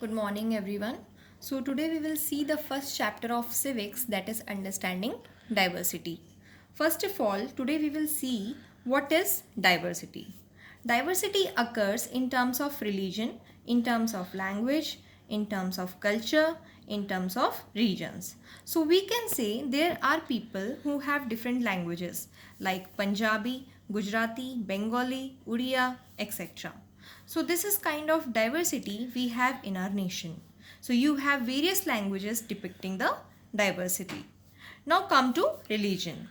Good morning, everyone. So, today we will see the first chapter of civics, that is understanding diversity. First of all, today we will see what is diversity. Diversity occurs in terms of religion, in terms of language, in terms of culture, in terms of regions. So, we can say there are people who have different languages like Punjabi, Gujarati, Bengali, Odia, etc. So this is kind of diversity we have in our nation. So you have various languages depicting the diversity. Now come to religion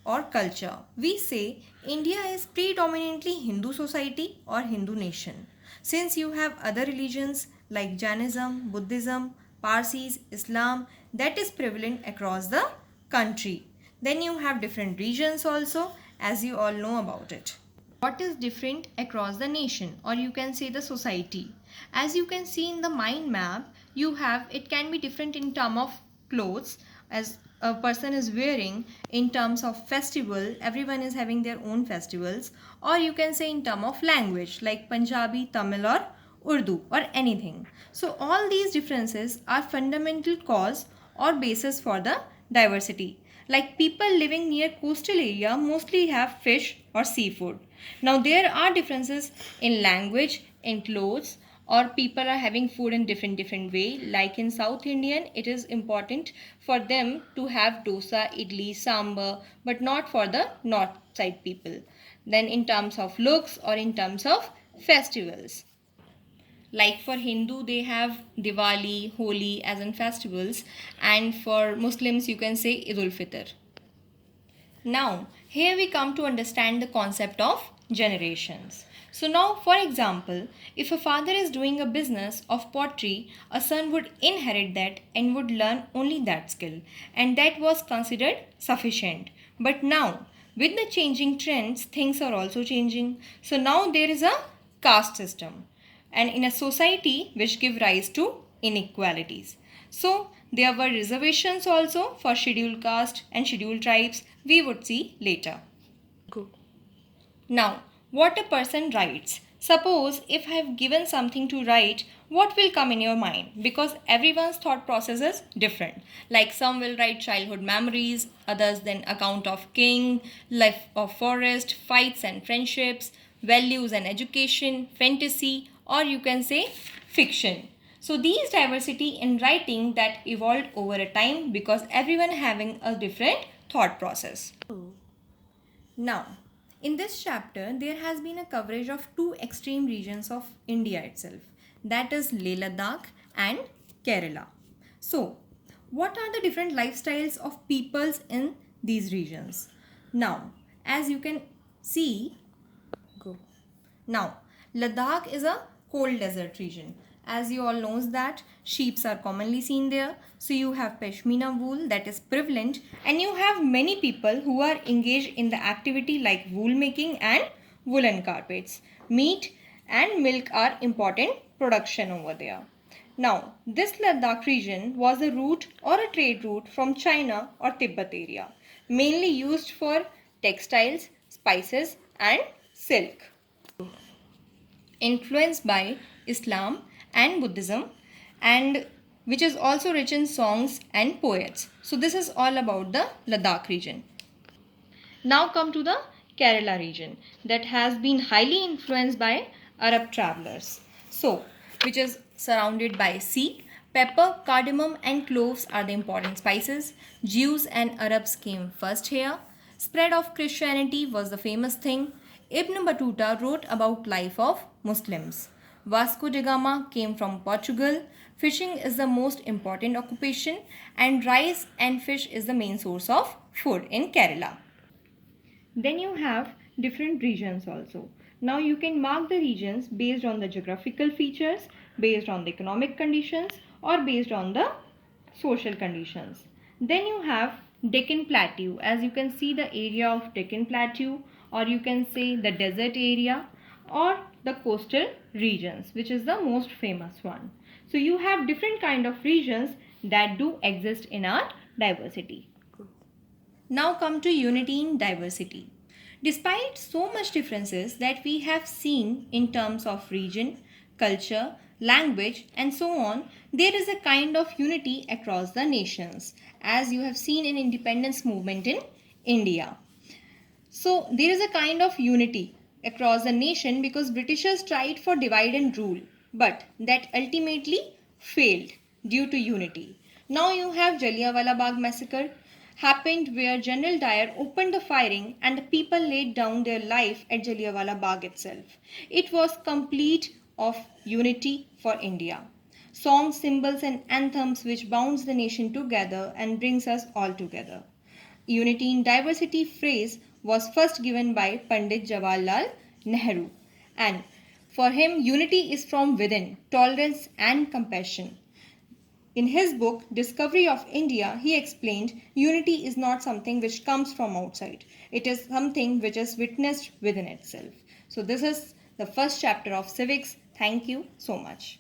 or culture. We say India is predominantly Hindu society or Hindu nation. Since you have other religions like Jainism, Buddhism, Parsis, Islam that is prevalent across the country. Then you have different regions also, as you all know about it. What is different across the nation, or you can say the society? As you can see in the mind map, you have it can be different in terms of clothes as a person is wearing, in terms of festival everyone is having their own festivals, or you can say in terms of language like Punjabi, Tamil or Urdu or anything. So all these differences are fundamental cause or basis for the diversity. Like people living near coastal area mostly have fish or seafood. Now there are differences in language, in clothes, or people are having food in different way. Like in South Indian, it is important for them to have dosa, idli, sambar, but not for the north side people. Then in terms of looks or in terms of festivals. Like for Hindu, they have Diwali, Holi as in festivals, and for Muslims, you can say Eid ul Fitr. Now, here we come to understand the concept of generations. So now, for example, if a father is doing a business of pottery, a son would inherit that and would learn only that skill, and that was considered sufficient. But now, with the changing trends, things are also changing. So now there is a caste system, and in a society which give rise to inequalities. So there were reservations also for scheduled caste and scheduled tribes, we would see later. Go. Now, what a person writes. Suppose if I have given something to write, what will come in your mind? Because everyone's thought process is different. Like some will write childhood memories, others then account of king, life of forest, fights and friendships, values and education, fantasy, or you can say fiction. So these diversity in writing that evolved over a time because everyone having a different thought process. Now, in this chapter, there has been a coverage of two extreme regions of India itself, that is Leh Ladakh and Kerala. So, what are the different lifestyles of peoples in these regions? Now, as you can see, go. Now, Ladakh is a cold desert region. As you all knows that sheeps are commonly seen there. So you have pashmina wool that is prevalent, and you have many people who are engaged in the activity like wool making and woolen carpets. Meat and milk are important production over there. Now, this Ladakh region was a route or a trade route from China or Tibet area, mainly used for textiles, spices and silk. Influenced by Islam and Buddhism, and which is also rich in songs and poets. So this is all about the Ladakh region. Now come to the Kerala region that has been highly influenced by Arab travelers. So, which is surrounded by sea. Pepper, cardamom and cloves are the important spices. Jews and Arabs came first here. Spread of Christianity was the famous thing. Ibn Battuta wrote about life of Muslims. Vasco da Gama came from Portugal. Fishing is the most important occupation, and rice and fish is the main source of food in Kerala. Then you have different regions also. Now you can mark the regions based on the geographical features, based on the economic conditions, or based on the social conditions. Then you have Deccan Plateau. As you can see the area of Deccan Plateau, or you can say the desert area, or the coastal regions, which is the most famous one. So you have different kind of regions that do exist in our diversity. Now come to unity in diversity. Despite so much differences that we have seen in terms of region, culture, language, and so on, there is a kind of unity across the nations, as you have seen in independence movement in India. So there is a kind of unity across the nation because Britishers tried for divide and rule, but that ultimately failed due to unity. Now you have Jallianwala Bagh massacre happened where General Dyer opened the firing and the people laid down their life at Jallianwala Bagh itself. It was complete of unity for India. Songs, symbols and anthems which bounds the nation together and brings us all together. Unity in diversity phrase was first given by Pandit Jawaharlal Nehru, and for him unity is from within, tolerance and compassion. In his book Discovery of India, he explained unity is not something which comes from outside. It is something which is witnessed within itself. So this is the first chapter of civics. Thank you so much.